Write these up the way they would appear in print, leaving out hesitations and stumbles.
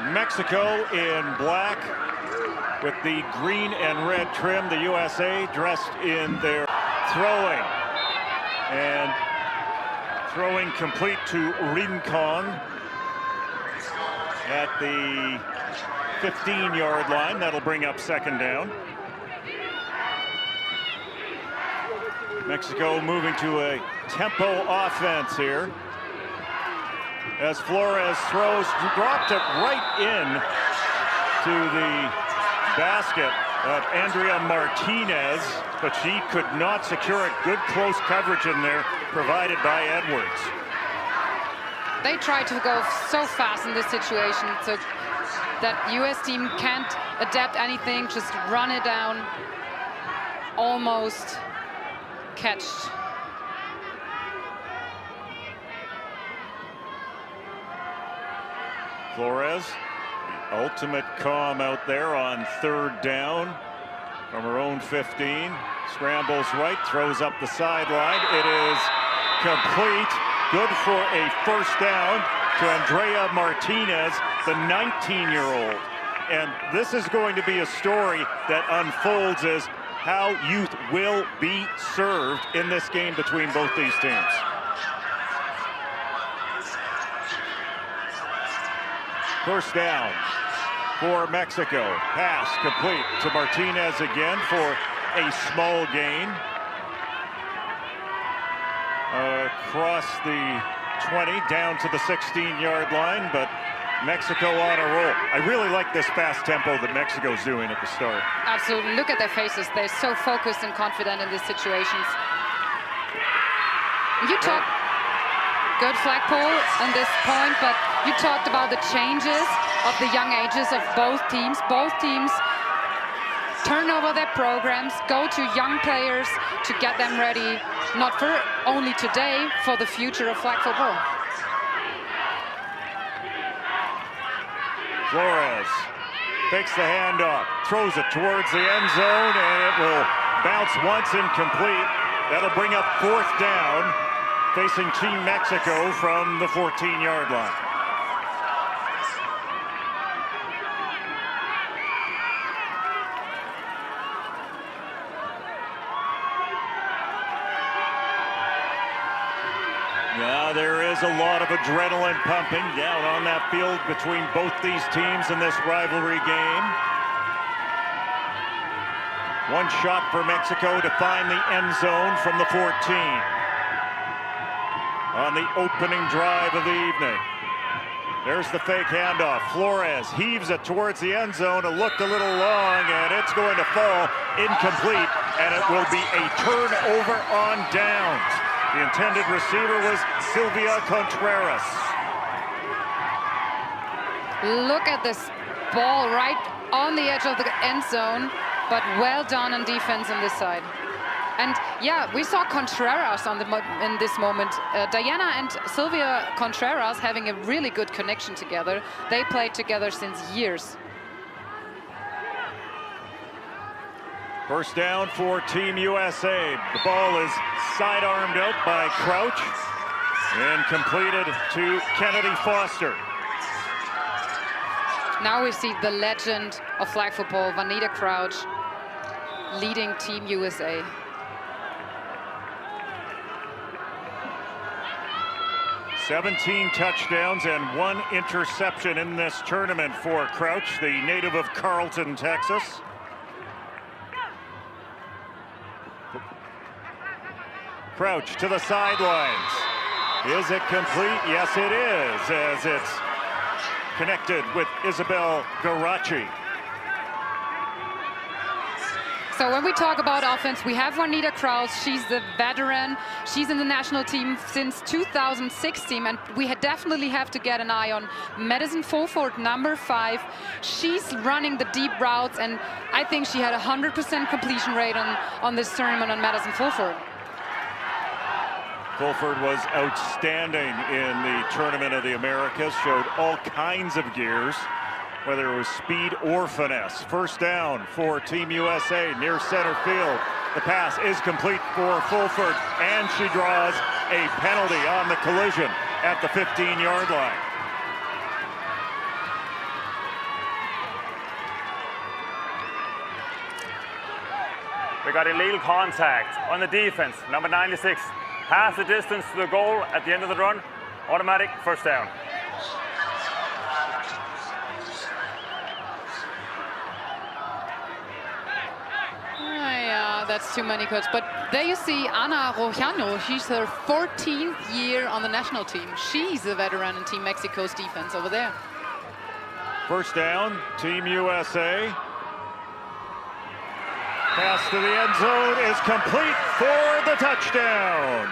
Mexico in black with the green and red trim. The USA dressed in their throwing. And throwing complete to Rincon at the 15-yard line. That'll bring up second down. Mexico moving to a tempo offense here. As Flores throws, dropped it right in to the basket of Andrea Martinez, but she could not secure it. Good close coverage in there provided by Edwards. They try to go so fast in this situation so that US team can't adapt anything, just run it down, almost catched. Flores, the ultimate calm out there on third down from her own 15. Scrambles right, throws up the sideline. It is complete. Good for a first down to Andrea Martinez, the 19-year-old. And this is going to be a story that unfolds as how youth will be served in this game between both these teams. First down for Mexico. Pass complete to Martinez again for a small gain. Across the 20, down to the 16-yard line, but Mexico on a roll. I really like this fast tempo that Mexico's doing at the start. Absolutely. Look at their faces. They're so focused and confident in these situations. You talk good flagpole on this point, but you talked about the changes of the young ages of both teams. Both teams turn over their programs, go to young players to get them ready, not for only today, for the future of flag football. Flores takes the handoff, throws it towards the end zone, and it will bounce once incomplete. That'll bring up fourth down, facing Team Mexico from the 14-yard line. Now there is a lot of adrenaline pumping down on that field between both these teams in this rivalry game. One shot for Mexico to find the end zone from the 14 on the opening drive of the evening. There's the fake handoff. Flores heaves it towards the end zone. It looked a little long, and it's going to fall incomplete, and it will be a turnover on downs. The intended receiver was Silvia Contreras. Look at this ball right on the edge of the end zone, but well done on defense on this side. And yeah, we saw Contreras in this moment. Diana and Silvia Contreras having a really good connection together. They played together since years. First down for Team USA. The ball is sidearmed out by Crouch and completed to Kennedy Foster. Now we see the legend of flag football, Vanita Crouch, leading Team USA. "17 touchdowns and 1 interception in this tournament for Crouch, the native of Carlton, Texas. Crouch to the sidelines. Is it complete? Yes, it is, as it's connected with Isabel Garachi. So when we talk about offense, we have Juanita Kraus. She's the veteran. She's in the national team since 2016, and we definitely have to get an eye on Madison Fulford, number 5. She's running the deep routes, and I think she had a 100% completion rate on this tournament on Madison Fulford. Fulford was outstanding in the Tournament of the Americas, showed all kinds of gears, whether it was speed or finesse. First down for Team USA near center field. The pass is complete for Fulford, and she draws a penalty on the collision at the 15-yard line. We got illegal contact on the defense. Number 96, half the distance to the goal at the end of the run. Automatic first down. Yeah, that's too many cuts. But there you see Ana Rojano. She's her 14th year on the national team. She's a veteran in Team Mexico's defense over there. First down, Team USA. Pass to the end zone is complete for the touchdown.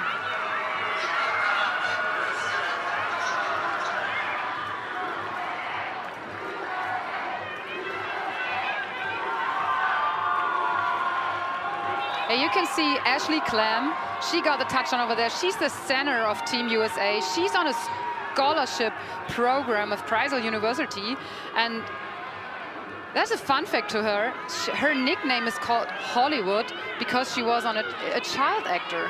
And you can see Ashley Clem. She got the touchdown over there. She's the center of Team USA. She's on a scholarship program of Kreisel University. And there's a fun fact to her. Her nickname is called Hollywood because she was on a child actor.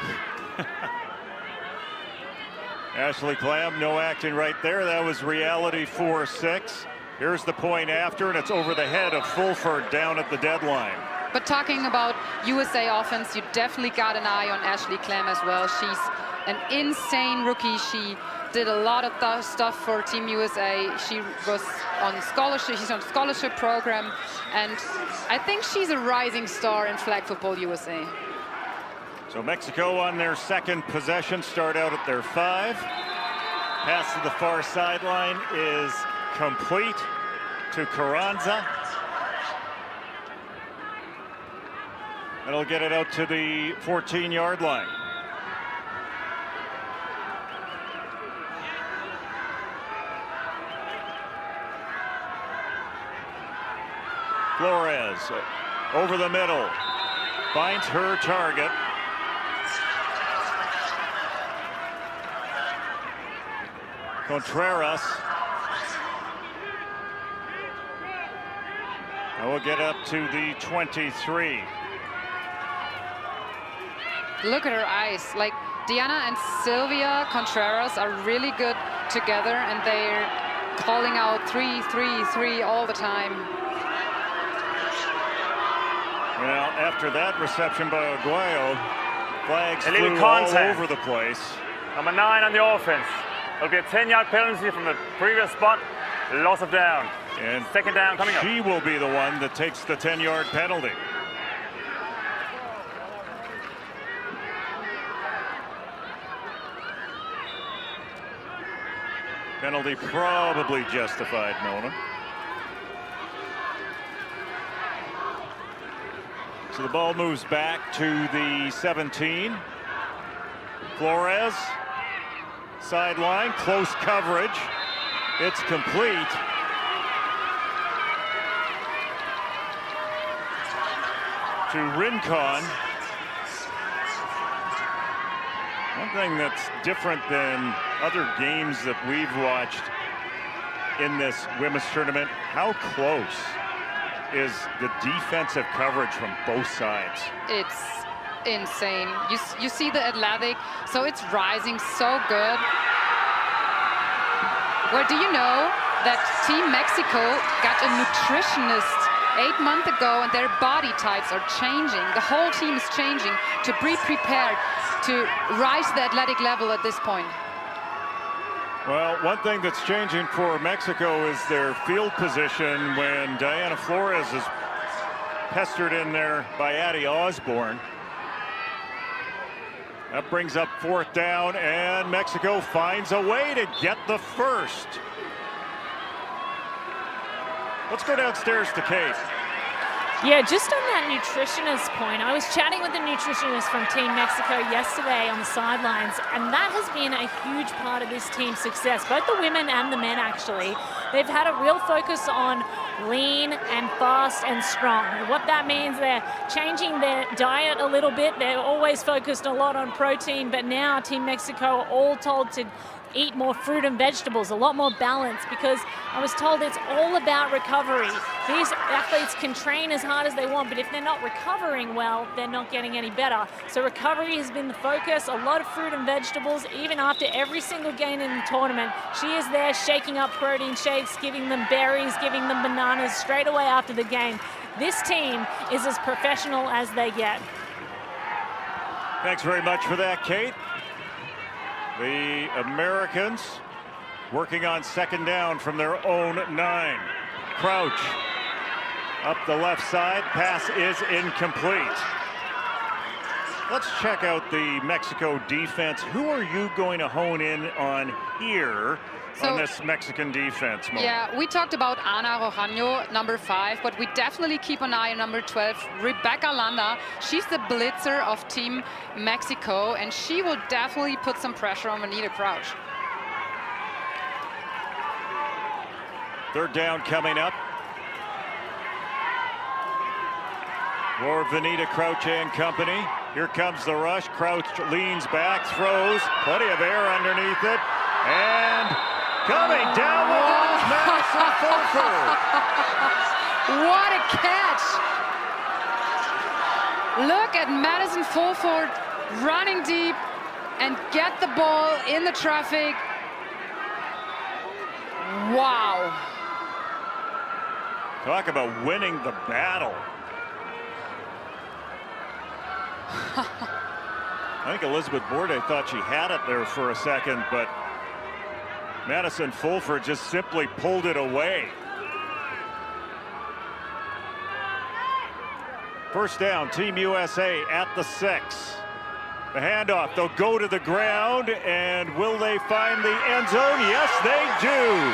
Ashley Clam, no acting right there. That was reality 4-6. Here's the point after, and it's over the head of Fulford down at the deadline. But talking about USA offense, you definitely got an eye on Ashley Clem as well. She's an insane rookie. She did a lot of stuff for Team USA. She was on scholarship. She's on scholarship program, and I think she's a rising star in flag football USA. So Mexico on their second possession, start out at their 5. Pass to the far sideline is complete to Carranza. That'll get it out to the 14-yard line. Flores over the middle, finds her target. Contreras. And we'll get up to the 23. Look at her eyes. Like, Diana and Sylvia Contreras are really good together, and they're calling out 3-3-3 all the time. Well, after that reception by Aguayo, flags Illegal flew contact. all over the place. Number 9 on the offense. It'll be a 10-yard penalty from the previous spot. Loss of down. And second down coming up. She will be the one that takes the 10-yard penalty. Penalty probably justified, Mona. So the ball moves back to the 17. Flores, sideline, close coverage. It's complete. To Rincon. One thing that's different than other games that we've watched in this women's tournament, how close is the defensive coverage from both sides? It's insane. You see the athletic, so it's rising so good. Well, do you know that Team Mexico got a nutritionist 8 months ago, and their body types are changing. The whole team is changing to be prepared to rise the athletic level at this point. Well, one thing that's changing for Mexico is their field position when Diana Flores is pestered in there by Addie Osborne. That brings up 4th down, and Mexico finds a way to get the first. Let's go downstairs to Kate. Yeah, just on that nutritionist point, I was chatting with a nutritionist from Team Mexico yesterday on the sidelines, and that has been a huge part of this team's success, both the women and the men, actually. They've had a real focus on lean and fast and strong. And what that means, they're changing their diet a little bit. They're always focused a lot on protein, but now Team Mexico are all told to eat more fruit and vegetables, a lot more balance, because I was told it's all about recovery. These athletes can train as hard as they want, but if they're not recovering well, they're not getting any better. So recovery has been the focus, a lot of fruit and vegetables, even after every single game in the tournament. She is there shaking up protein shakes, giving them berries, giving them bananas straight away after the game. This team is as professional as they get. Thanks very much for that, Kate. The Americans working on second down from their own 9. Crouch up the left side. Pass is incomplete. Let's check out the Mexico defense. Who are you going to hone in on here on this Mexican defense, Mo? Yeah, we talked about Ana Rojaño, number 5, but we definitely keep an eye on number 12, Rebecca Landa. She's the blitzer of Team Mexico, and she will definitely put some pressure on Vanita Crouch. Third down coming up for Vanita Crouch and company. Here comes the rush. Crouch leans back, throws, plenty of air underneath it, and coming down the line, Madison Fulford. What a catch! Look at Madison Fulford running deep and get the ball in the traffic. Wow. Talk about winning the battle. I think Elizabeth Bourdais thought she had it there for a second, but Madison Fulford just simply pulled it away. First down, Team USA at the 6. The handoff, they'll go to the ground, and will they find the end zone? Yes, they do.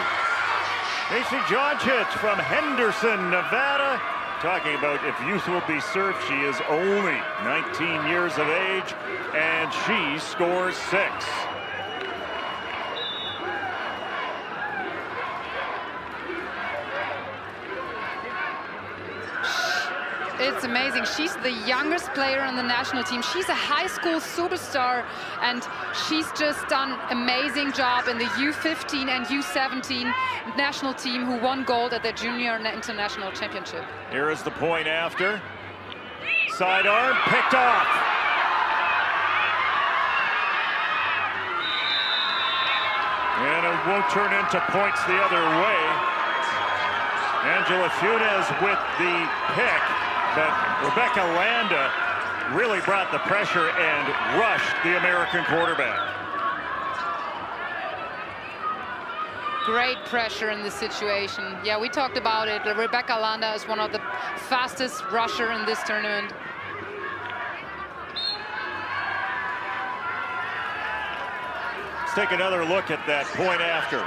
Casey Joncic from Henderson, Nevada. Talking about if youth will be served, she is only 19 years of age, and she scores 6. It's amazing. She's the youngest player on the national team. She's a high school superstar, and she's just done amazing job in the U15 and U17 national team who won gold at the junior and international championship. Here is the point after. Sidearm picked off. And it won't turn into points the other way. Angela Funes with the pick, but Rebecca Landa really brought the pressure and rushed the American quarterback. Great pressure in this situation. Yeah, we talked about it. Rebecca Landa is one of the fastest rusher in this tournament. Let's take another look at that point after.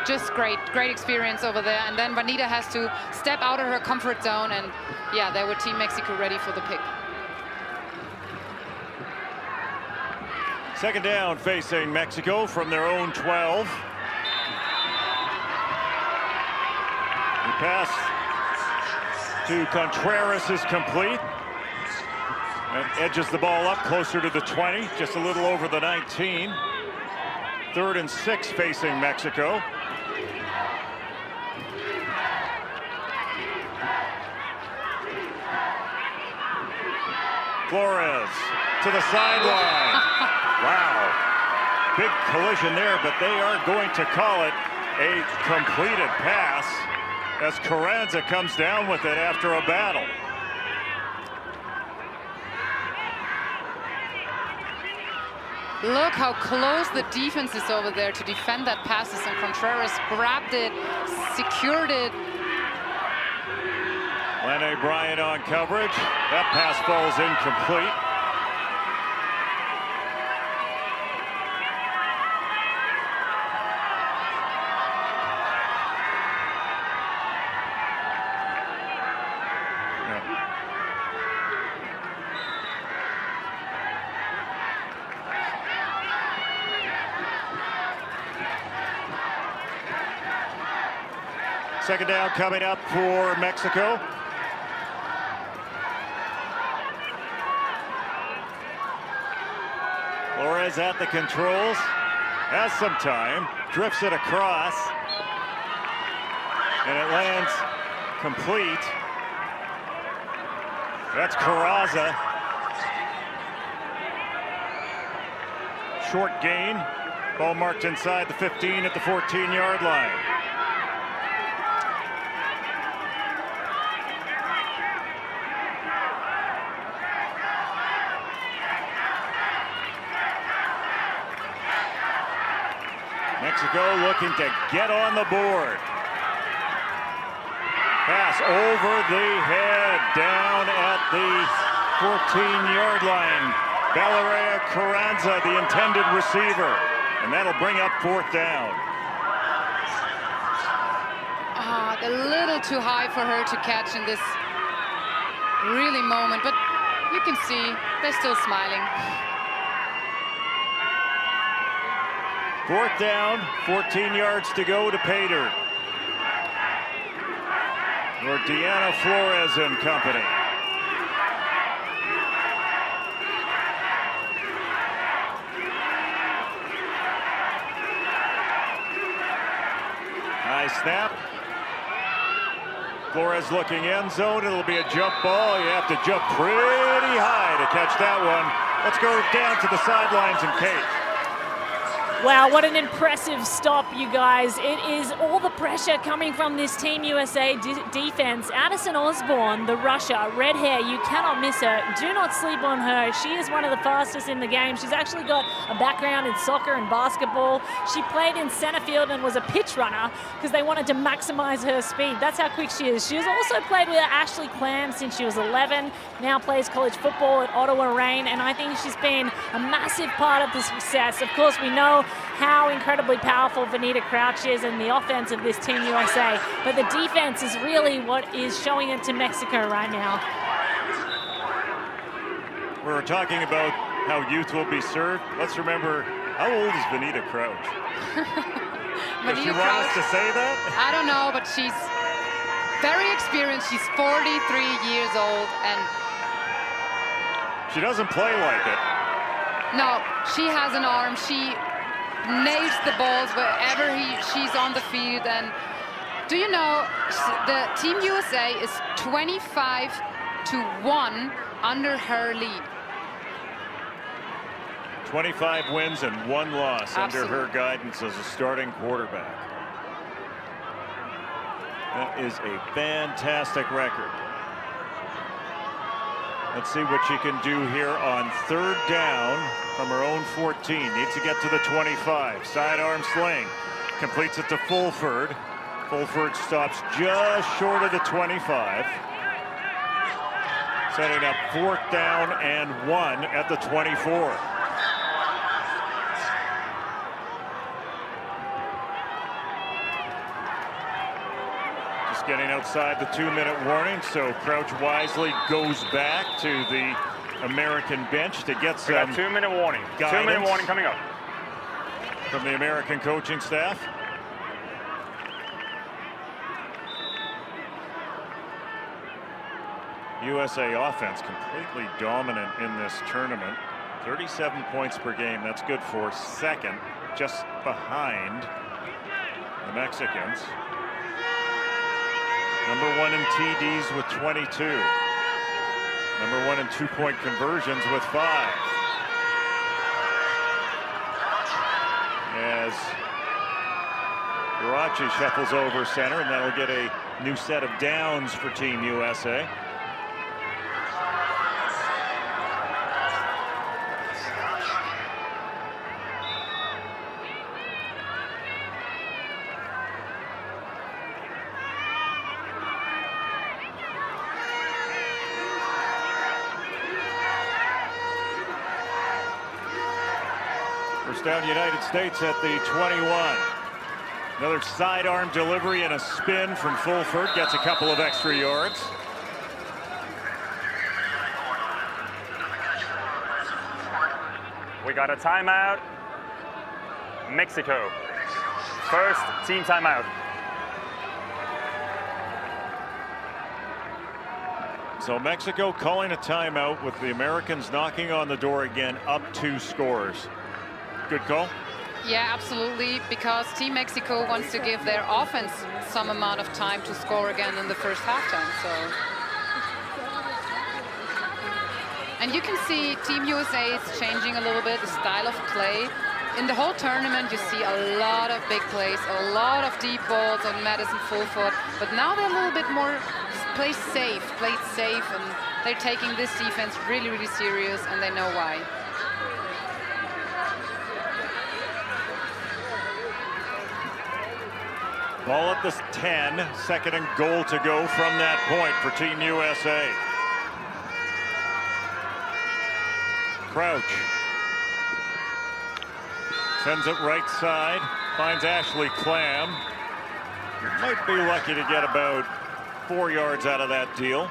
Just great experience over there. And then Vanita has to step out of her comfort zone, and yeah, there were Team Mexico ready for the pick. Second down facing Mexico from their own 12. The pass to Contreras is complete. And edges the ball up closer to the 20, just a little over the 19. 3rd and 6 facing Mexico. Flores to the sideline. Wow. Big collision there, but they are going to call it a completed pass as Carranza comes down with it after a battle. Look how close the defense is over there to defend that passes, and Contreras grabbed it, secured it. Lene Bryant on coverage. That pass falls incomplete. Second down coming up for Mexico. Flores at the controls, has some time, drifts it across, and it lands complete. That's Carranza. Short gain, ball marked inside the 15 at the 14-yard line. Mexico looking to get on the board. Pass over the head, down at the 14-yard line. Valeria Carranza, the intended receiver, and that'll bring up 4th down. A little too high for her to catch in this really moment, but you can see they're still smiling. 4th down, 14 yards to go to pay dirt. Or Deanna Flores and company. High snap. Flores looking end zone. It'll be a jump ball. You have to jump pretty high to catch that one. Let's go down to the sidelines and Kate. Wow, what an impressive stop, you guys. It is all the pressure coming from this Team USA defense. Addison Osborne, the rusher, red hair, you cannot miss her. Do not sleep on her. She is one of the fastest in the game. She's actually got a background in soccer and basketball. She played in center field and was a pitch runner because they wanted to maximize her speed. That's how quick she is. She has also played with Ashley Clam since she was 11, now plays college football at Ottawa Reign, and I think she's been a massive part of the success. Of course, we know how incredibly powerful Vanita Crouch is in the offense of this Team USA, but the defense is really what is showing it to Mexico right now. We're talking about how youth will be served. Let's remember, how old is Vanita Crouch? Does she want us to say that? I don't know, but she's very experienced. She's 43 years old, and she doesn't play like it. No, she has an arm. She nails the balls wherever she's on the field. And do you know, the Team USA is 25-1 under her lead. 25 wins and 1 loss Absolutely. under her guidance as a starting quarterback. That is a fantastic record. Let's see what she can do here on 3rd down from her own 14. Needs to get to the 25. Sidearm sling. Completes it to Fulford. Fulford stops just short of the 25. Setting up 4th down and 1 at the 24. Getting outside the 2-minute warning, so Crouch wisely goes back to the American bench to get some 2-minute warning. Guidance 2-minute warning coming up from the American coaching staff. USA offense completely dominant in this tournament. 37 points per game. That's good for 2nd, just behind the Mexicans. Number 1 in TDs with 22. Number 1 in 2-point conversions with 5. As Garachi shuffles over center, and that'll get a new set of downs for Team USA. First down, United States at the 21. Another sidearm delivery and a spin from Fulford. Gets a couple of extra yards. We got a timeout. Mexico. First team timeout. So Mexico calling a timeout with the Americans knocking on the door again, up 2 scores. Good call? Yeah, absolutely, because Team Mexico wants to give their offense some amount of time to score again in the first halftime. So, and you can see Team USA is changing a little bit the style of play. In the whole tournament, you see a lot of big plays, a lot of deep balls on Madison Fulford, but now they're a little bit more played safe, and they're taking this defense really, really serious, and they know why. Ball at the 10, second and goal to go from that point for Team USA. Crouch sends it right side, finds Ashley Clam. Might be lucky to get about 4 yards out of that deal.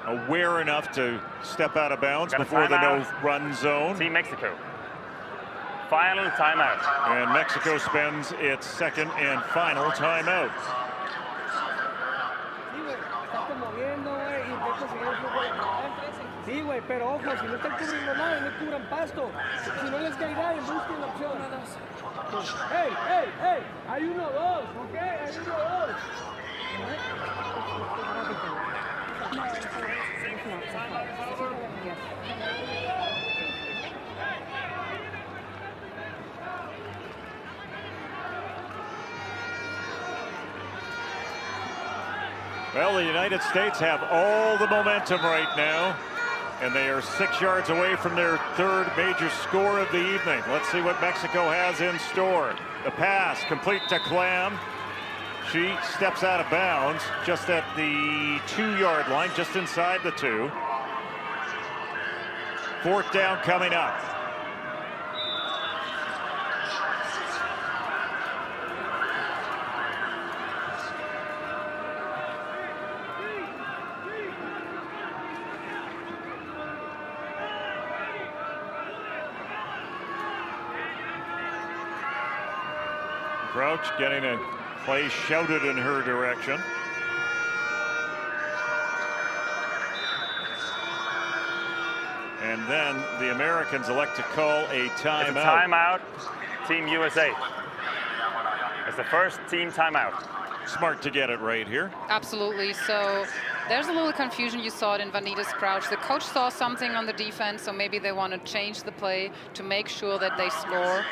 Aware enough to step out of bounds before the no-run zone. Team Mexico. Final timeout. And Mexico spends its second and final timeout. Sí, güey, pero ojo, si no están cubriendo nada, no cubran pasto. Si no les caerá, busquen la opción. ¡Hey, hey, hey! Hay uno, dos, ¿ok? Hay uno, dos. Well, the United States have all the momentum right now, and they are 6 yards away from their third major score of the evening. Let's see what Mexico has in store. The pass complete to Clam. She steps out of bounds just at the 2-yard line, just inside the 2. Fourth down coming up. Crouch getting a play shouted in her direction. And then the Americans elect to call a timeout. It's a timeout, Team USA. It's the first team timeout. Smart to get it right here. Absolutely. So there's a little confusion. You saw it in Vanita's crouch. The coach saw something on the defense, so maybe they want to change the play to make sure that they score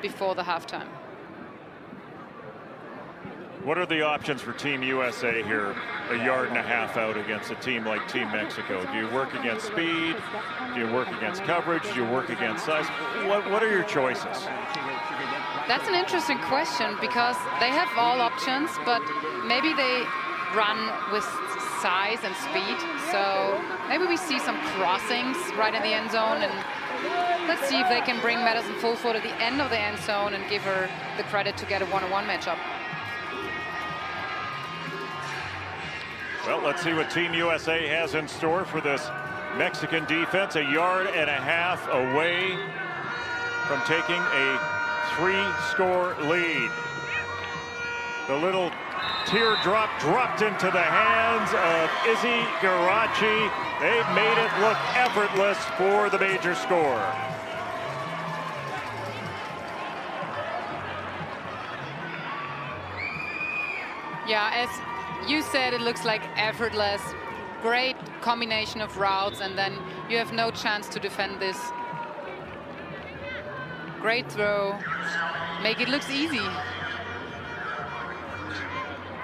before the halftime. What are the options for Team USA here, a yard and a half out against a team like Team Mexico? Do you work against speed? Do you work against coverage? Do you work against size? What are your choices? That's an interesting question because they have all options, but maybe they run with size and speed. So maybe we see some crossings right in the end zone, and let's see if they can bring Madison full foot at the end of the end zone and give her the credit to get a one-on-one matchup. Well, let's see what Team USA has in store for this Mexican defense. A yard and a half away from taking a 3-score lead. The little teardrop dropped into the hands of Izzy Garachi. They made it look effortless for the major score. Yeah, as you said, it looks like effortless. Great combination of routes, and then you have no chance to defend this. Great throw. Make it look easy.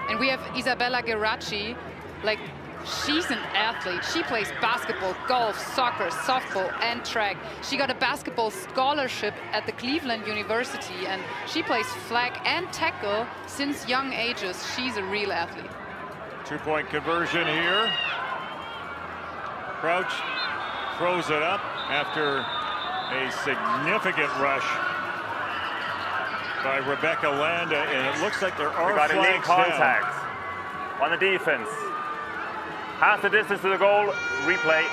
And we have Isabella Geraci. Like, she's an athlete. She plays basketball, golf, soccer, softball, and track. She got a basketball scholarship at the Cleveland University, and she plays flag and tackle since young ages. She's a real athlete. 2-point conversion here. Crouch throws it up after a significant rush by Rebecca Landa, and it looks like there are got flags contact down. on the defense. Half the distance to the goal, replay,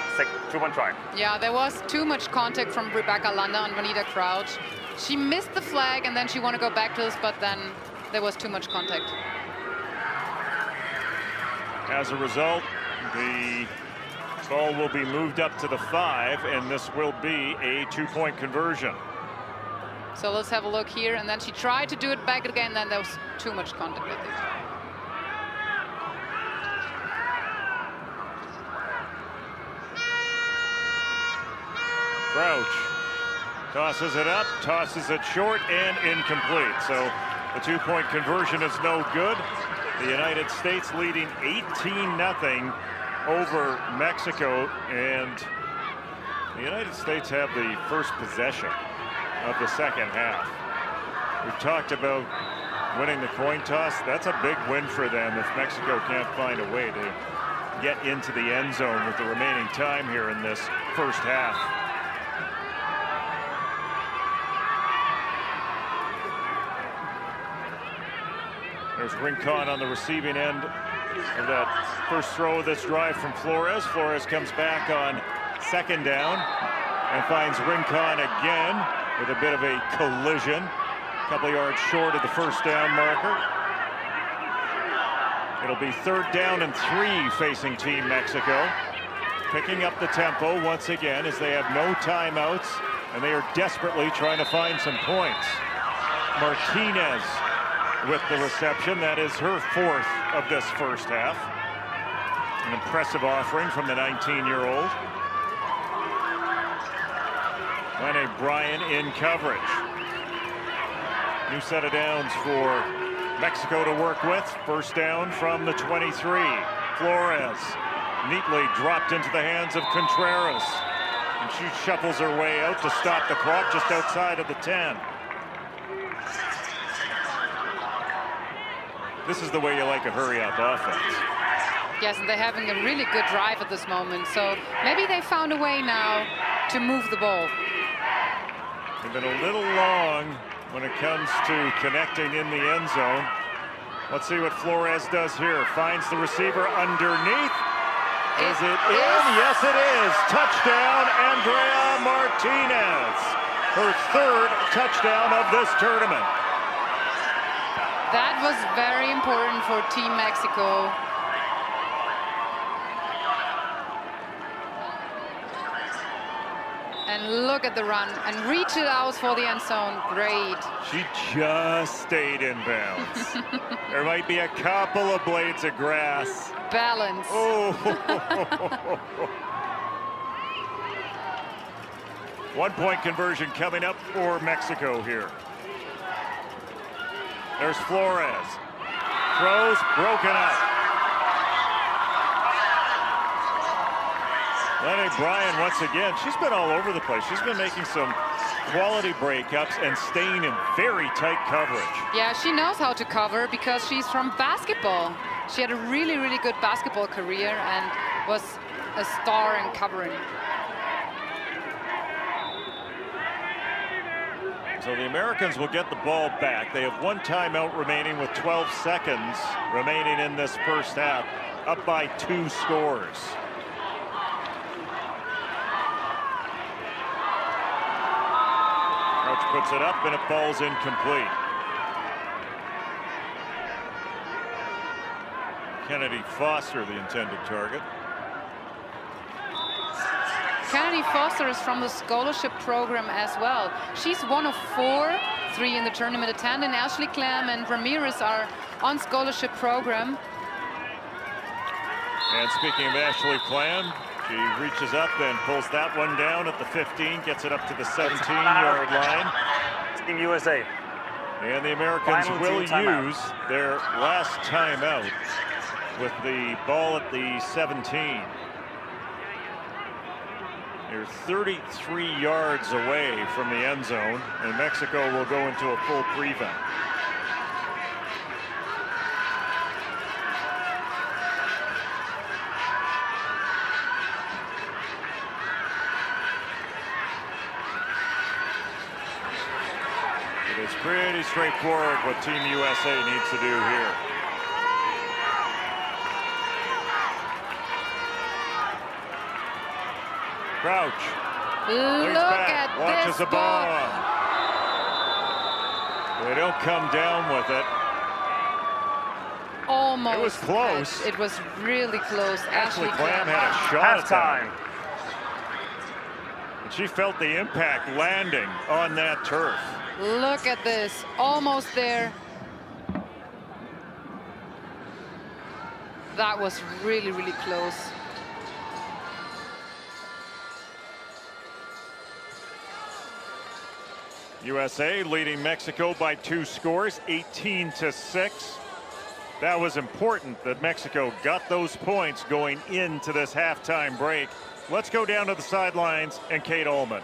2-1 try. Yeah, there was too much contact from Rebecca Landa on Vanita Crouch. She missed the flag, and then she wanted to go back to this, but then there was too much contact. As a result, the ball will be moved up to the 5, and this will be a 2-point conversion. So let's have a look here, and then she tried to do it back again, then there was too much contact, I think. Crouch tosses it up, tosses it short, and incomplete. So the 2-point conversion is no good. The United States leading 18-0 over Mexico, and the United States have the first possession of the second half. We talked about winning the coin toss. That's a big win for them if Mexico can't find a way to get into the end zone with the remaining time here in this first half. There's Rincon on the receiving end of that first throw of this drive from Flores. Flores comes back on second down and finds Rincon again with a bit of a collision. A couple yards short of the first down marker. It'll be 3rd down and 3 facing Team Mexico. Picking up the tempo once again as they have no timeouts and they are desperately trying to find some points. Martinez with the reception. That is her 4th of this first half. An impressive offering from the 19-year-old. Lenny Bryan in coverage. New set of downs for Mexico to work with. First down from the 23. Flores neatly dropped into the hands of Contreras. And she shuffles her way out to stop the clock just outside of the 10. This is the way you like a hurry-up offense. Yes, and they're having a really good drive at this moment. So maybe they found a way now to move the ball. They've been a little long when it comes to connecting in the end zone. Let's see what Flores does here. Finds the receiver underneath. Is it in? Yes, it is. Touchdown, Andrea Martinez. Her 3rd touchdown of this tournament. That was very important for Team Mexico. And look at the run and reach it out for the end zone. Great. She just stayed in bounds. There might be a couple of blades of grass. Balance. Oh. 1-point conversion coming up for Mexico here. There's Flores. Throws broken up. Lenny Bryan once again. She's been all over the place. She's been making some quality breakups and staying in very tight coverage. Yeah, she knows how to cover because she's from basketball. She had a really, really good basketball career and was a star in covering. So the Americans will get the ball back. They have 1 timeout remaining with 12 seconds remaining in this first half, up by 2 scores. Crouch puts it up and it falls incomplete. Kennedy Foster, the intended target. Kennedy Foster is from the scholarship program as well. She's one of 4, 3 in the tournament attending. Ashley Clem and Ramirez are on scholarship program. And speaking of Ashley Clem, she reaches up and pulls that one down at the 15, gets it up to the 17-yard line. Team USA. And the Americans Final will team timeout. use their last timeout with the ball at the 17. They're 33 yards away from the end zone, and Mexico will go into a full prevent. It is pretty straightforward what Team USA needs to do here. Crouch. Look at Launches this a ball. bomb. They don't come down with it. Almost. It was close. It was really close. Ashley Clem had a shot at Halftime. that. And she felt the impact landing on that turf. Look at this. Almost there. That was really, really close. USA leading Mexico by 2 scores, 18-6. That was important that Mexico got those points going into this halftime break. Let's go down to the sidelines and Kate Ullman.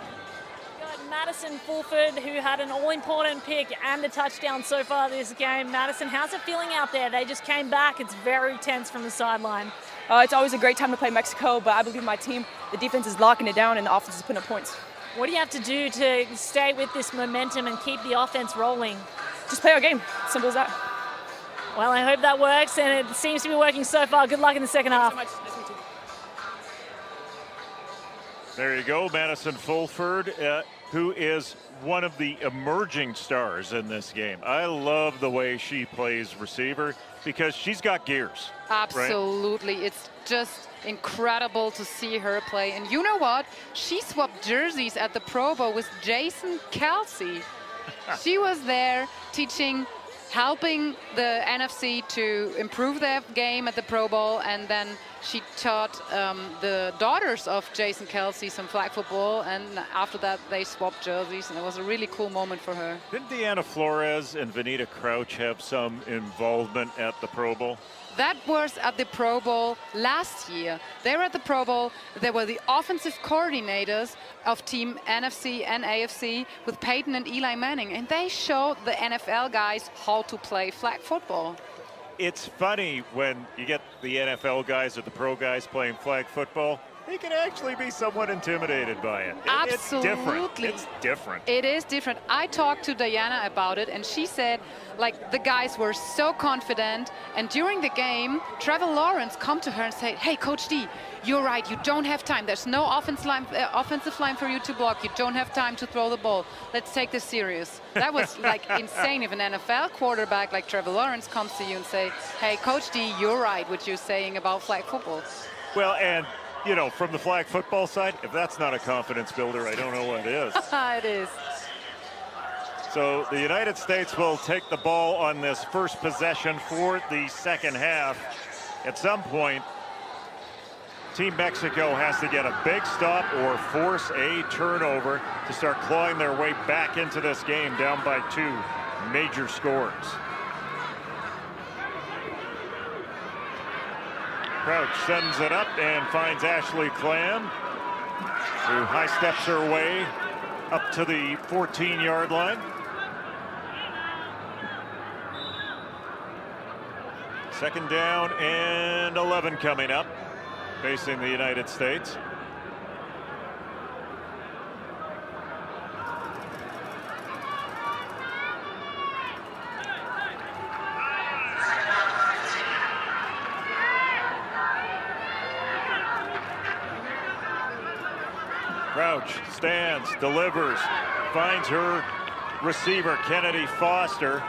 Matt Madison Fulford, who had an all-important pick and a touchdown so far this game. Madison, how's it feeling out there? They just came back. It's very tense from the sideline. It's always a great time to play Mexico, but I believe my team, the defense is locking it down and the offense is putting up points. What do you have to do to stay with this momentum and keep the offense rolling? Just play our game. Simple as that. Well, I hope that works, and it seems to be working so far. Good luck in the second half. Thank you so much. Nice to meet you. There you go, Madison Fulford, who is one of the emerging stars in this game. I love the way she plays receiver because she's got gears. Absolutely. Right? It's just incredible to see her play. And you know what? She swapped jerseys at the Pro Bowl with Jason Kelsey. She was there teaching, helping the NFC to improve their game at the Pro Bowl, and then she taught the daughters of Jason Kelsey some flag football, and after that they swapped jerseys, and it was a really cool moment for her. Didn't Deanna Flores and Vanita Crouch have some involvement at the Pro Bowl? That was at the Pro Bowl last year. They were at the Pro Bowl. They were the offensive coordinators of Team NFC and AFC with Peyton and Eli Manning, and they showed the NFL guys how to play flag football. It's funny when you get the NFL guys or the pro guys playing flag football, they can actually be somewhat intimidated by it. Absolutely. It's different. It is different. I talked to Diana about it, and she said, like, the guys were so confident, and during the game, Trevor Lawrence come to her and say, hey, Coach D, you're right, you don't have time. There's no offensive line for you to block. You don't have time to throw the ball. Let's take this serious. That was like insane if an NFL quarterback like Trevor Lawrence comes to you and say, hey, Coach D, you're right, what you're saying about flag football. Well, and you know, from the flag football side, if that's not a confidence builder, I don't know what is. It is. So the United States will take the ball on this first possession for the second half. At some point, Team Mexico has to get a big stop or force a turnover to start clawing their way back into this game down by 2 major scores. Crouch sends it up and finds Ashley Clam, who high steps her way up to the 14-yard line. Second down and 11 coming up, facing the United States. Crouch stands, delivers, finds her receiver, Kennedy Foster.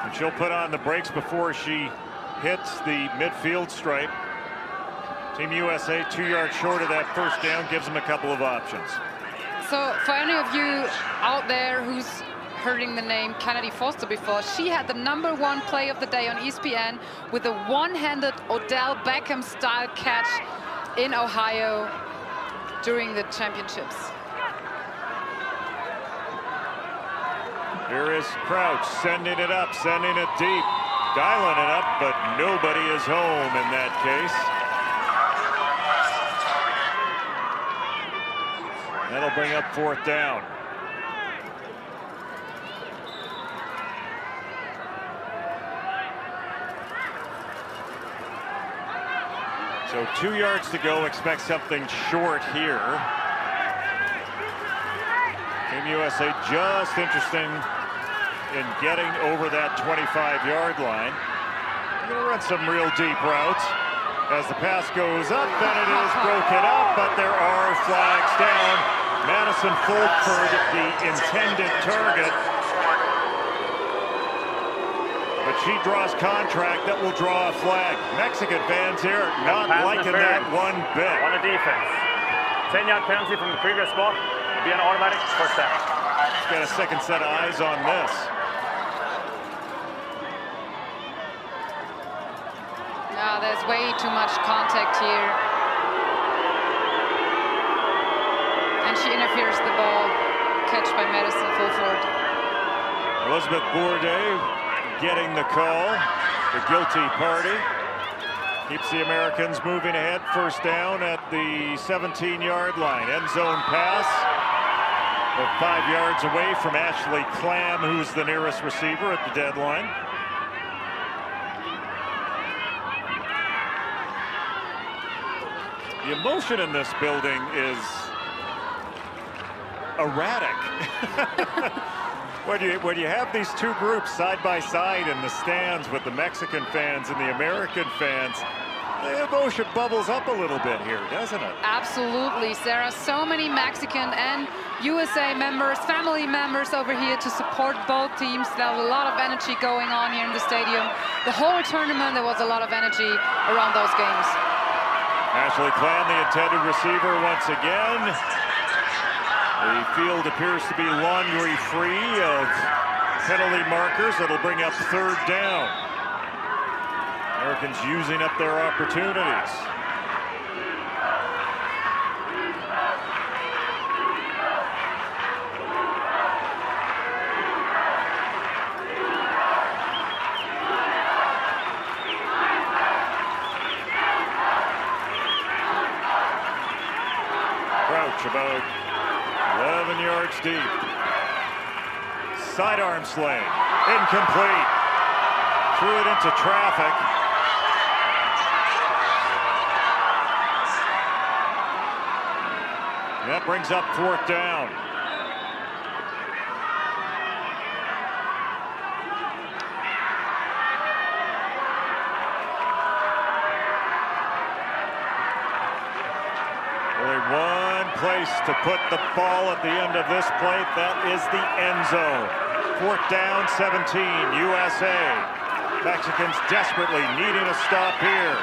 And she'll put on the brakes before she hits the midfield stripe. Team USA 2 yards short of that first down, gives them a couple of options. So for any of you out there who's heard the name Kennedy Foster before, she had the #1 play of the day on ESPN with a one-handed Odell Beckham-style catch in Ohio during the championships. Here is Crouch sending it up, sending it deep, dialing it up, but nobody is home in that case. That'll bring up 4th down. So 2 yards to go, expect something short here. Team USA just interesting in getting over that 25-yard line. They're gonna run some real deep routes. As the pass goes up, then it is broken up, but there are flags down. Madison Fulford, the intended target. But she draws contract that will draw a flag. Mexican fans here not liking that one bit. On the defense. 10-yard penalty from the previous spot. It'll be an automatic first down. Let's get a second set of eyes on this. No, there's way too much contact here. And she interferes the ball. Catch by Madison Fulford. Elizabeth Bourdet getting the call, the guilty party. Keeps the Americans moving ahead. First down at the 17-yard line. End zone pass. About 5 yards away from Ashley Clam, who's the nearest receiver at the deadline. The emotion in this building is erratic. When you have these two groups side by side in the stands with the Mexican fans and the American fans, the emotion bubbles up a little bit here, doesn't it? Absolutely, Sarah. So many Mexican and USA members, family members over here to support both teams. There was a lot of energy going on here in the stadium. The whole tournament, there was a lot of energy around those games. Ashley Clam, the intended receiver once again. The field appears to be laundry-free of penalty markers. That'll bring up third down. Americans using up their opportunities. Crouch about 11 yards deep. Sidearm sling. Incomplete. Threw it into traffic. That brings up fourth down. Only one place to put the ball at the end of this play. That is the end zone. Fourth down, 17, USA. Mexicans desperately needing a stop here.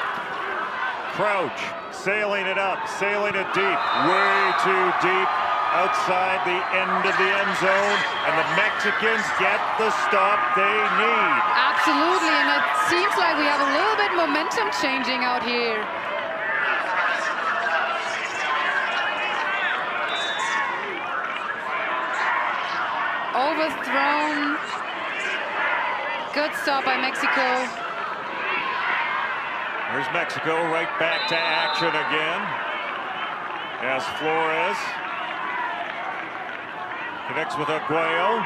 Crouch, sailing it up, sailing it deep, way too deep, outside the end of the end zone, and the Mexicans get the stop they need. Absolutely, and it seems like we have a little bit momentum changing out here. Overthrown. Good stop by Mexico. Here's Mexico right back to action again. As Flores connects with Aguayo.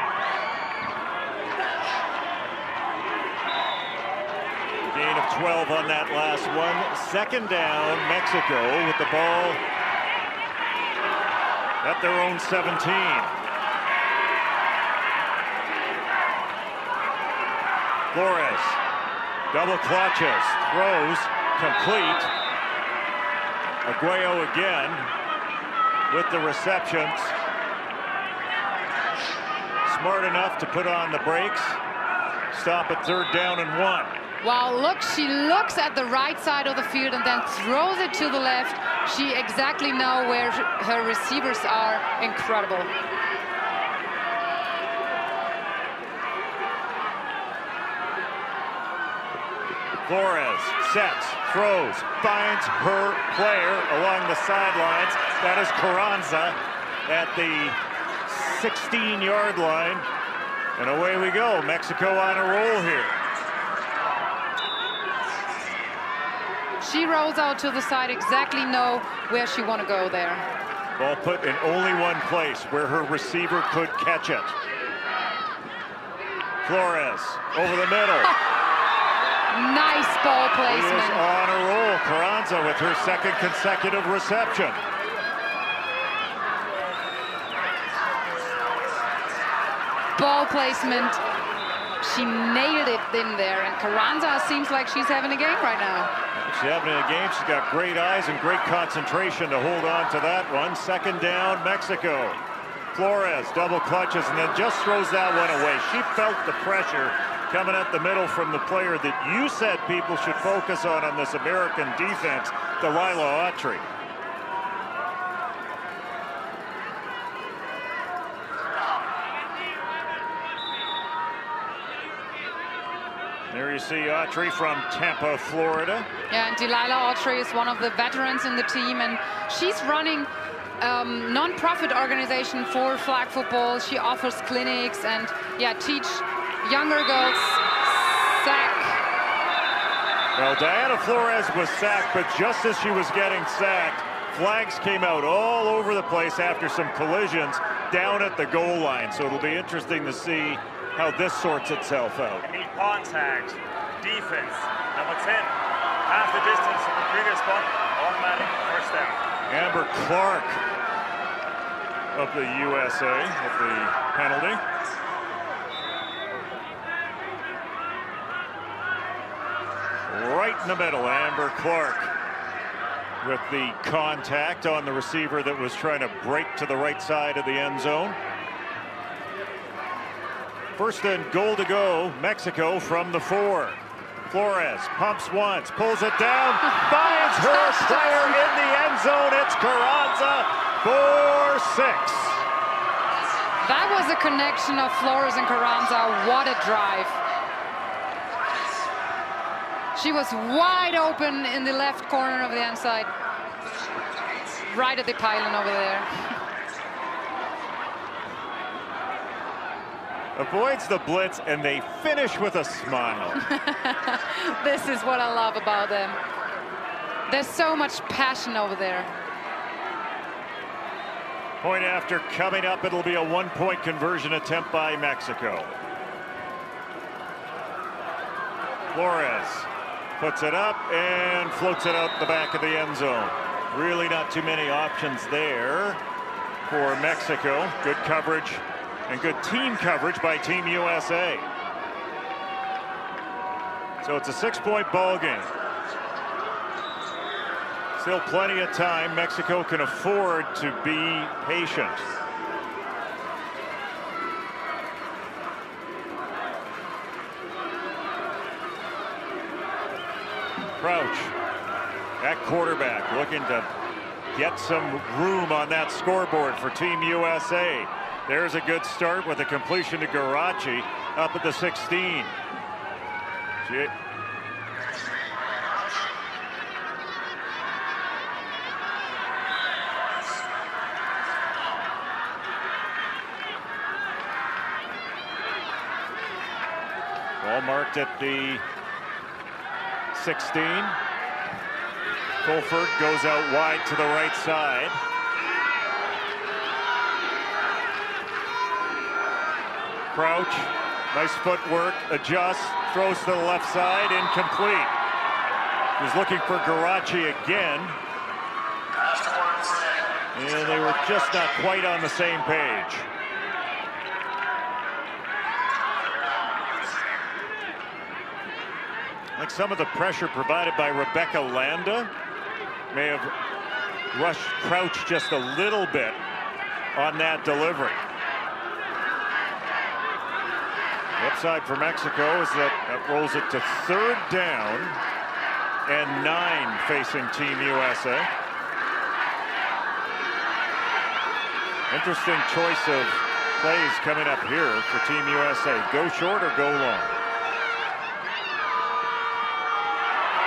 Gain of 12 on that last one. Second down, Mexico with the ball at their own 17. Flores, double clutches, throws, complete. Aguayo again with the receptions. Smart enough to put on the brakes. Stop at third down and 1. Wow, look, she looks at the right side of the field and then throws it to the left. She exactly knows where her receivers are. Incredible. Flores sets, throws, finds her player along the sidelines. That is Carranza at the 16-yard line. And away we go. Mexico on a roll here. She rolls out to the side, exactly know where she want to go there. Ball put in only one place where her receiver could catch it. Flores over the middle. Nice ball She is placement. on a roll. Carranza with her second consecutive reception. Ball placement. She nailed it in there, and Carranza seems like she's having a game right now. She's having a game. She's got great eyes and great concentration to hold on to that one. Second down, Mexico. Flores double clutches and then just throws that one away. She felt the pressure coming at the middle from the player that you said people should focus on this American defense, Delilah Autry. There you see Autry from Tampa, Florida. Yeah, and Delilah Autry is one of the veterans in the team, and she's running non-profit organization for flag football. She offers clinics and teach younger girls sack Well, Diana Flores was sacked, but just as she was getting sacked, flags came out all over the place after some collisions down at the goal line. So it'll be interesting to see how this sorts itself out. Knee contact, defense, number 10. Half the distance from the previous spot, automatic first down. Amber Clark of the USA with the penalty. Right in the middle, Amber Clark with the contact on the receiver that was trying to break to the right side of the end zone. First and goal to go, Mexico from the 4. Flores pumps once, pulls it down, finds her player in the end zone. It's Carranza for 6. That was a connection of Flores and Carranza. What a drive. She was wide open in the left corner of the end side. Right at the pylon over there. Avoids the blitz, and they finish with a smile. This is what I love about them. There's so much passion over there. Point after coming up, it'll be a 1-point conversion attempt by Mexico. Flores puts it up and floats it out the back of the end zone. Really not too many options there for Mexico. Good coverage and good team coverage by Team USA. So it's a 6-point ball game. Still plenty of time. Mexico can afford to be patient. Crouch at quarterback, looking to get some room on that scoreboard for Team USA. There's a good start with a completion to Garachi up at the 16. Ball marked at the 16. Fulford goes out wide to the right side. Crouch, nice footwork, adjusts, throws to the left side, incomplete. Was looking for Garachi again. And they were just not quite on the same page. Like some of the pressure provided by Rebecca Landa may have rushed Crouch just a little bit on that delivery. The upside for Mexico is that rolls it to 3rd down and 9 facing Team USA. Interesting choice of plays coming up here for Team USA. Go short or go long?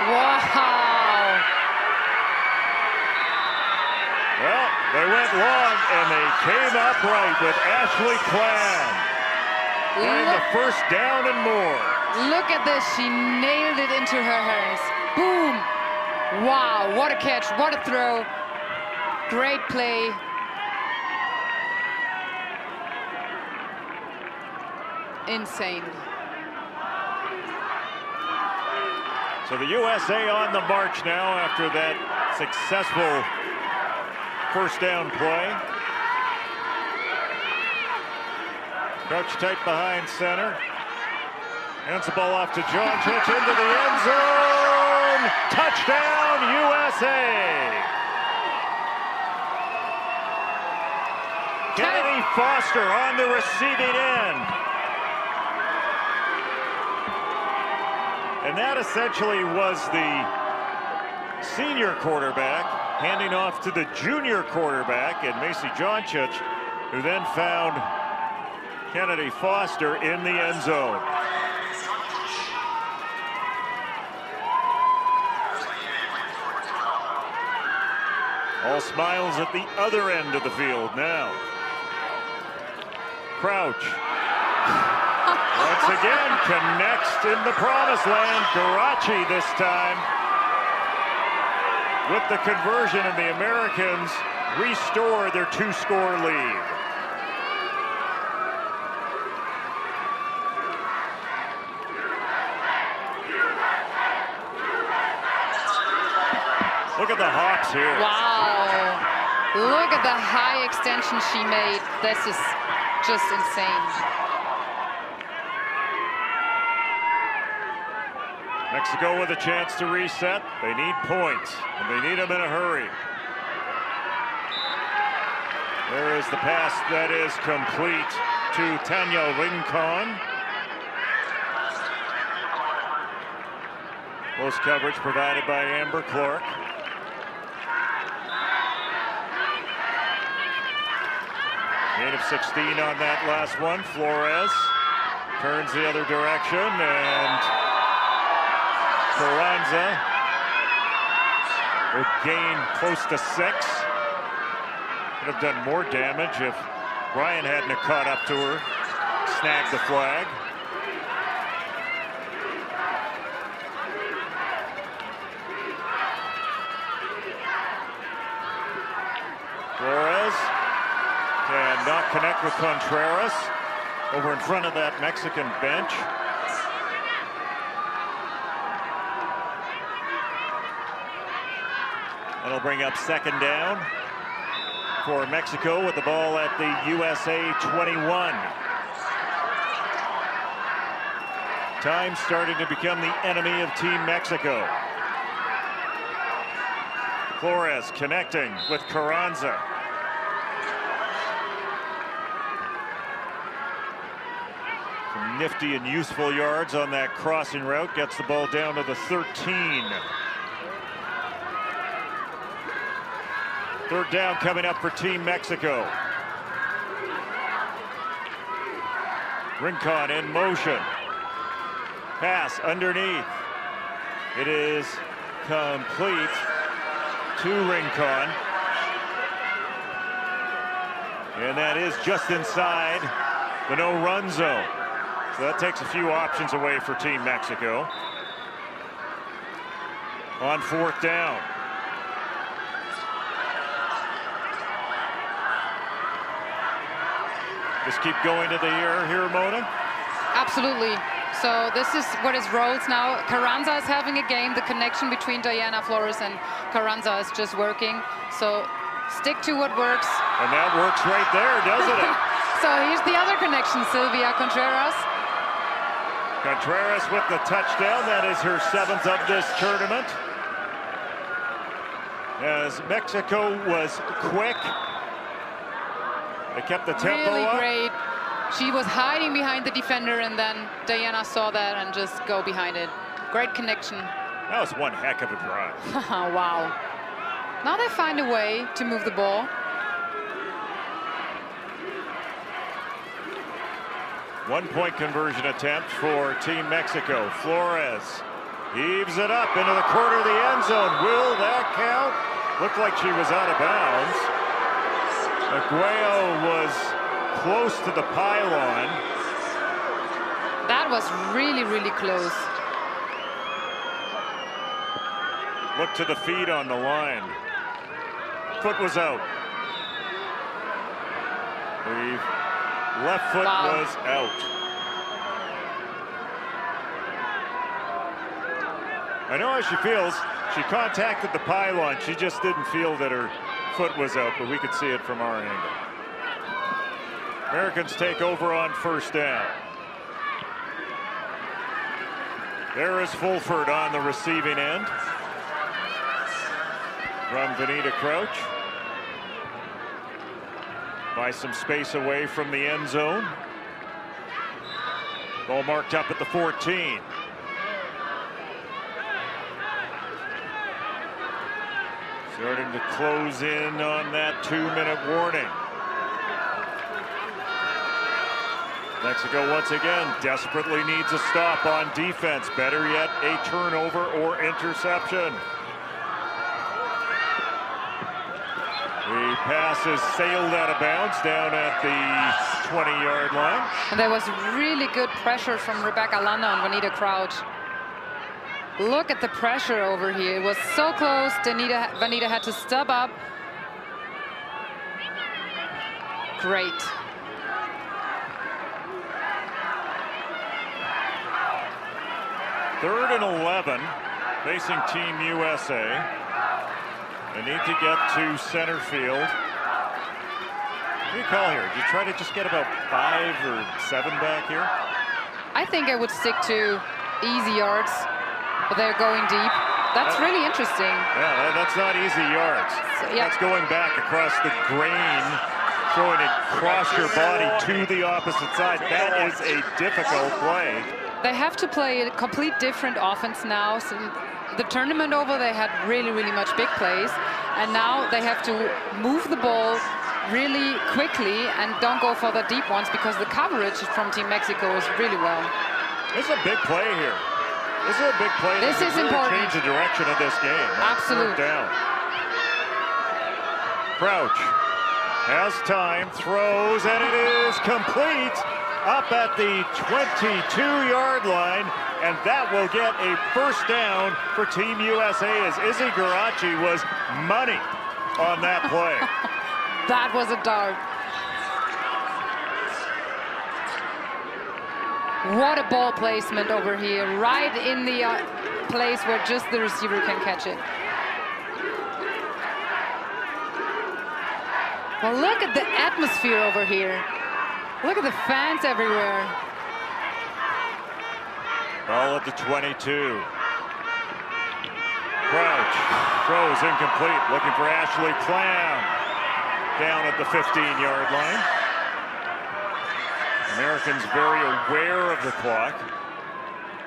Wow. Well, they went long and they came up right with Ashley Clan. And the first down and more. Look at this. She nailed it into her hands. Boom. Wow. What a catch. What a throw. Great play. Insane. So the USA on the march now after that successful first down play. Crouch tight behind center. Hands the ball off to Joncic into the end zone. Touchdown, USA. Kennedy Foster on the receiving end. And that essentially was the senior quarterback handing off to the junior quarterback and Macy Joncic, who then found Kennedy Foster in the end zone. All smiles at the other end of the field now. Crouch. Once once again connects in the promised land. Garachi this time with the conversion, and the Americans restore their 2-score lead. Look at the hops here. Wow. Look at the high extension she made. This is just insane. Mexico with a chance to reset. They need points, and they need them in a hurry. There is the pass that is complete to Tanya Rincon. Close coverage provided by Amber Clark. Gain of 16 on that last one. Flores turns the other direction, and Carranza would gain close to 6. Could have done more damage if Ryan hadn't have caught up to her, snagged the flag. Flores cannot connect with Contreras over in front of that Mexican bench. That'll bring up second down for Mexico with the ball at the USA 21. Time starting to become the enemy of Team Mexico. Flores connecting with Carranza. Some nifty and useful yards on that crossing route. Gets the ball down to the 13. Third down coming up for Team Mexico. Rincon in motion. Pass underneath. It is complete to Rincon. And that is just inside the no-run zone. So that takes a few options away for Team Mexico. On fourth down. Just keep going to the air here, Mona. Absolutely. So this is what is rolls now. Carranza is having a game. The connection between Diana Flores and Carranza is just working. So stick to what works. And that works right there, doesn't it? So here's the other connection, Sylvia Contreras. Contreras with the touchdown. That is her 7th of this tournament. As Mexico was quick. They kept the tempo Really up. great. She was hiding behind the defender, and then Diana saw that and just go behind it. Great connection. That was one heck of a drive. Wow. Now they find a way to move the ball. One-point conversion attempt for Team Mexico. Flores heaves it up into the corner of the end zone. Will that count? Looked like she was out of bounds. Aguayo was close to the pylon. That was really, really close. Look to the feet on the line. Foot was out. The left foot was out. I know how she feels. She contacted the pylon. She just didn't feel that her foot was out, but we could see it from our angle. Americans take over on first down. There is Fulford on the receiving end from Vanita Crouch. By some space away from the end zone. Ball marked up at the 14. Starting to close in on that 2-minute warning. Mexico once again desperately needs a stop on defense. Better yet, a turnover or interception. The pass is sailed out of bounds down at the 20-yard line. And there was really good pressure from Rebecca Landa on Vanita Crouch. Look at the pressure over here. It was so close. Vanita had to step up. Great. Third and 11, facing Team USA. They need to get to center field. What do you call here? Did you try to just get about 5 or 7 back here? I think I would stick to easy yards, but they're going deep. That's really interesting. Yeah, that's not easy yards. So, yeah. That's going back across the grain, throwing it across your body to the opposite side. That is a difficult play. They have to play a complete different offense now. So the tournament over, they had really, really much big plays. And now they have to move the ball really quickly and don't go for the deep ones because the coverage from Team Mexico is really well. This is a big play here. This is a big play. This is really important. Change the direction of this game. Absolutely. Down. Crouch has time, throws, and it is complete up at the 22-yard line, and that will get a first down for Team USA as Izzy Garachi was money on that play. That was a dart. What a ball placement over here, right in the place where just the receiver can catch it. Well, look at the atmosphere over here. Look at the fans everywhere. Ball at the 22. Crouch throws incomplete, looking for Ashley Clam down at the 15-yard line. Americans very aware of the clock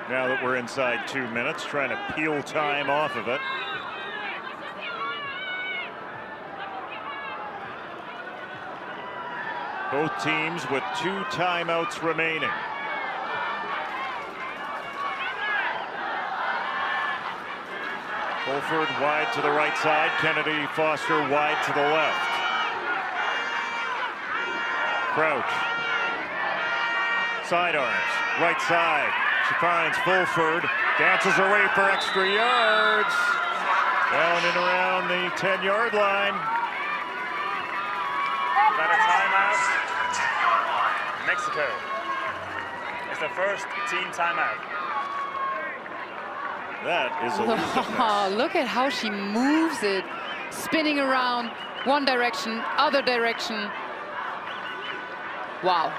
now that we're inside 2 minutes, trying to peel time off of it. Both teams with 2 timeouts remaining. Fulford wide to the right side, Kennedy Foster wide to the left. Crouch. Sidearms, right side. She finds Fulford, dances her way for extra yards. Down and around the 10-yard line. That a timeout. Mexico. It's the first team timeout. That is elusiveness. Look at how she moves it, spinning around one direction, other direction. Wow.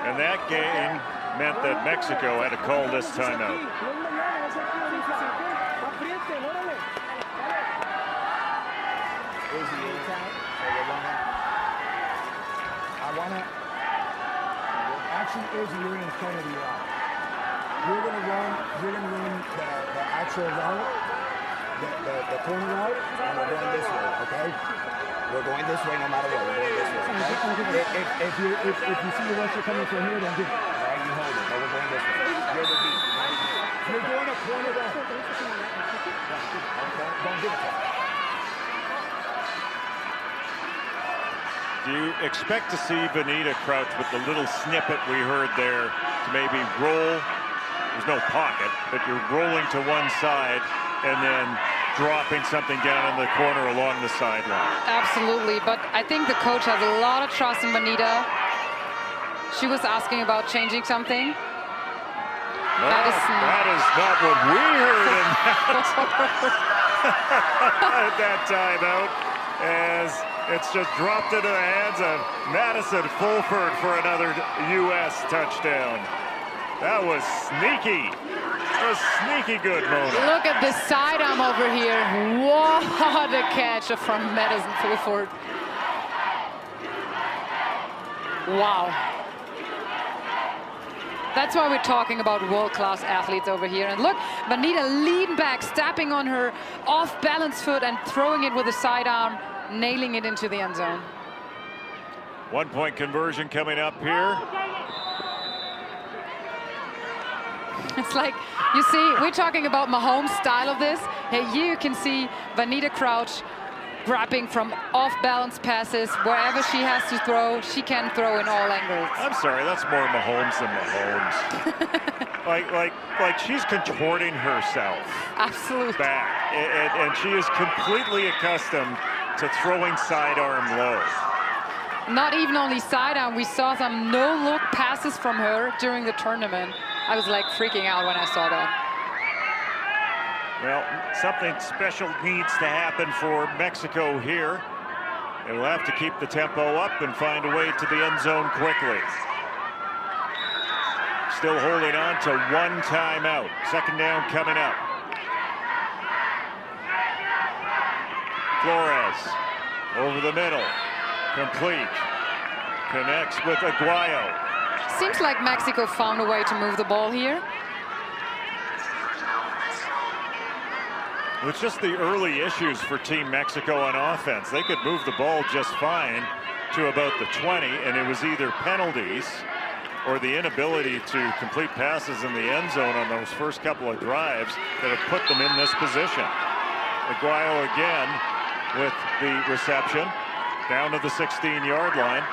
And that game meant that Mexico had to call this timeout. Izzy, you're in front of the You're gonna run the actual route, the corner route, and we're going this way, okay? We're going this way no matter what. We're going this way. Okay? If you see the rusher coming from here, then give it. All right, you hold it. No, we're going this way. You're the deep. You're doing a corner route. Don't give it to him. Do you expect to see Vanita Crouch with the little snippet we heard there to maybe roll? There's no pocket, but you're rolling to one side and then dropping something down in the corner along the sideline. Absolutely, but I think the coach has a lot of trust in Vanita. She was asking about changing something. That is not what we heard in that, at that timeout, as it's just dropped into the hands of Madison Fulford for another U.S. touchdown. That was sneaky. That was sneaky good, Mona. Look at this sidearm over here. What a catch from Madison Fulford. Wow. That's why we're talking about world-class athletes over here. And look, Vanita lean back, stepping on her off-balance foot and throwing it with a sidearm, nailing it into the end zone. 1-point conversion coming up here. It's like, you see, we're talking about Mahomes' style of this. Hey, here you can see Vanita Crouch grabbing from off-balance passes. Wherever she has to throw, she can throw in all angles. I'm sorry, that's more Mahomes than Mahomes. like she's contorting herself Absolutely. back, and she is completely accustomed to throwing sidearm low. Not even only sidearm, we saw some no-look passes from her during the tournament. I was like freaking out when I saw that. Well, something special needs to happen for Mexico here. They will have to keep the tempo up and find a way to the end zone quickly. Still holding on to one timeout. Second down coming up. Flores over the middle. Complete. Connects with Aguayo. Seems like Mexico found a way to move the ball here. It's just the early issues for Team Mexico on offense. They could move the ball just fine to about the 20, and it was either penalties or the inability to complete passes in the end zone on those first couple of drives that have put them in this position. Aguayo again with the reception down to the 16-yard line.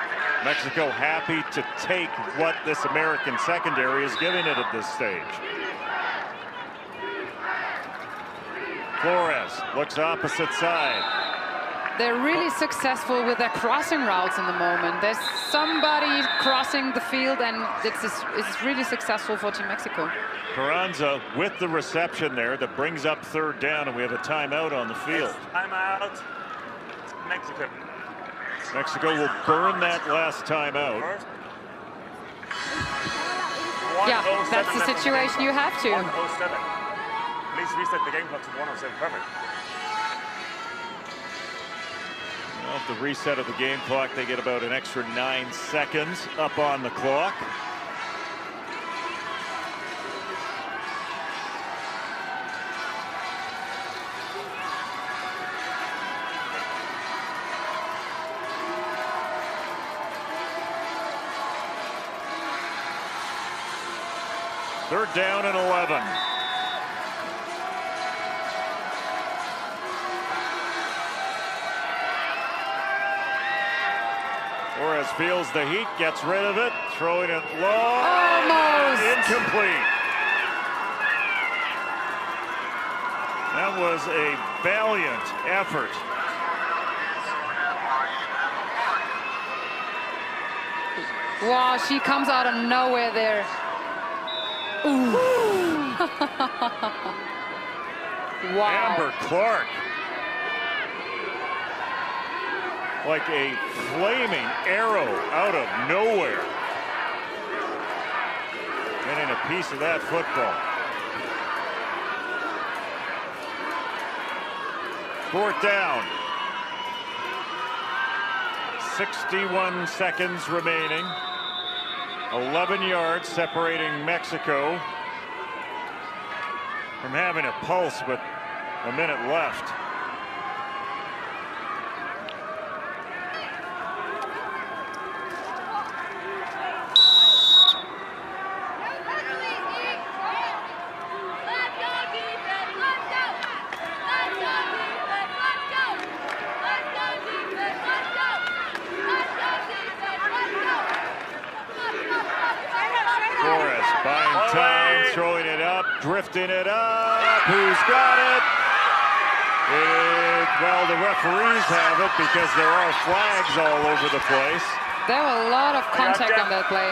Mexico happy to take what this American secondary is giving it at this stage. Flores looks opposite side. They're really successful with their crossing routes in the moment. There's somebody crossing the field, and it's really successful for Team Mexico. Carranza with the reception there that brings up third down, and we have a timeout on the field. Timeout. Mexico. Mexico will burn that last timeout. Yeah, that's the situation you have to. 107. Please reset the game clock to 107. Perfect. Well, at the reset of the game clock, they get about an extra 9 seconds up on the clock. Third down and 11. Flores feels the heat, gets rid of it, throwing it low. Almost. Incomplete. That was a valiant effort. Wow, she comes out of nowhere there. Ooh. Wow. Amber Clark. Like a flaming arrow out of nowhere. Getting a piece of that football. Fourth down. 61 seconds remaining. 11 yards separating Mexico from having a pulse, but a minute left. Throwing it up, drifting it up. Who's got it? Well, the referees have it because there are flags all over the place. There were a lot of contact on that play.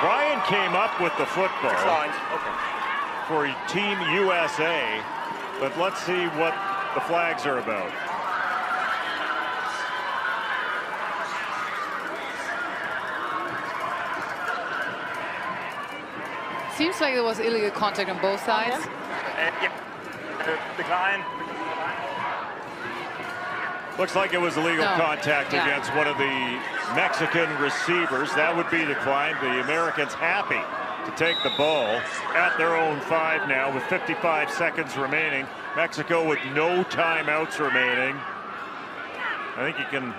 Brian came up with the football for Team USA, but let's see what the flags are about. Seems like there was illegal contact on both sides. Decline. Looks like it was illegal contact against one of the Mexican receivers. That would be declined. The Americans happy to take the ball at their own 5 now with 55 seconds remaining. Mexico with no timeouts remaining. I think you can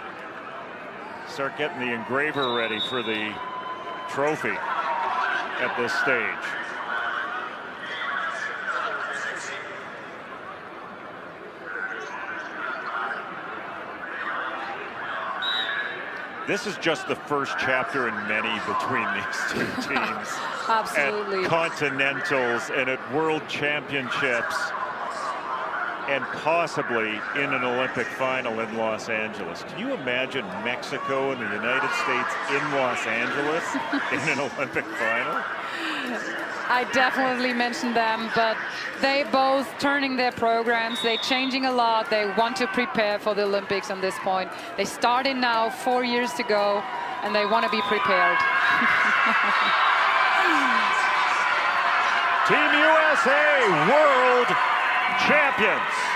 start getting the engraver ready for the trophy at this stage. This is just the first chapter in many between these two teams. Absolutely. At Continentals and at World Championships, and possibly in an Olympic final in Los Angeles. Can you imagine Mexico and the United States in Los Angeles in an Olympic final? I definitely mentioned them, but they both turning their programs. They're changing a lot. They want to prepare for the Olympics on this point. They started now 4 years to go, and they want to be prepared. Team USA World Champions.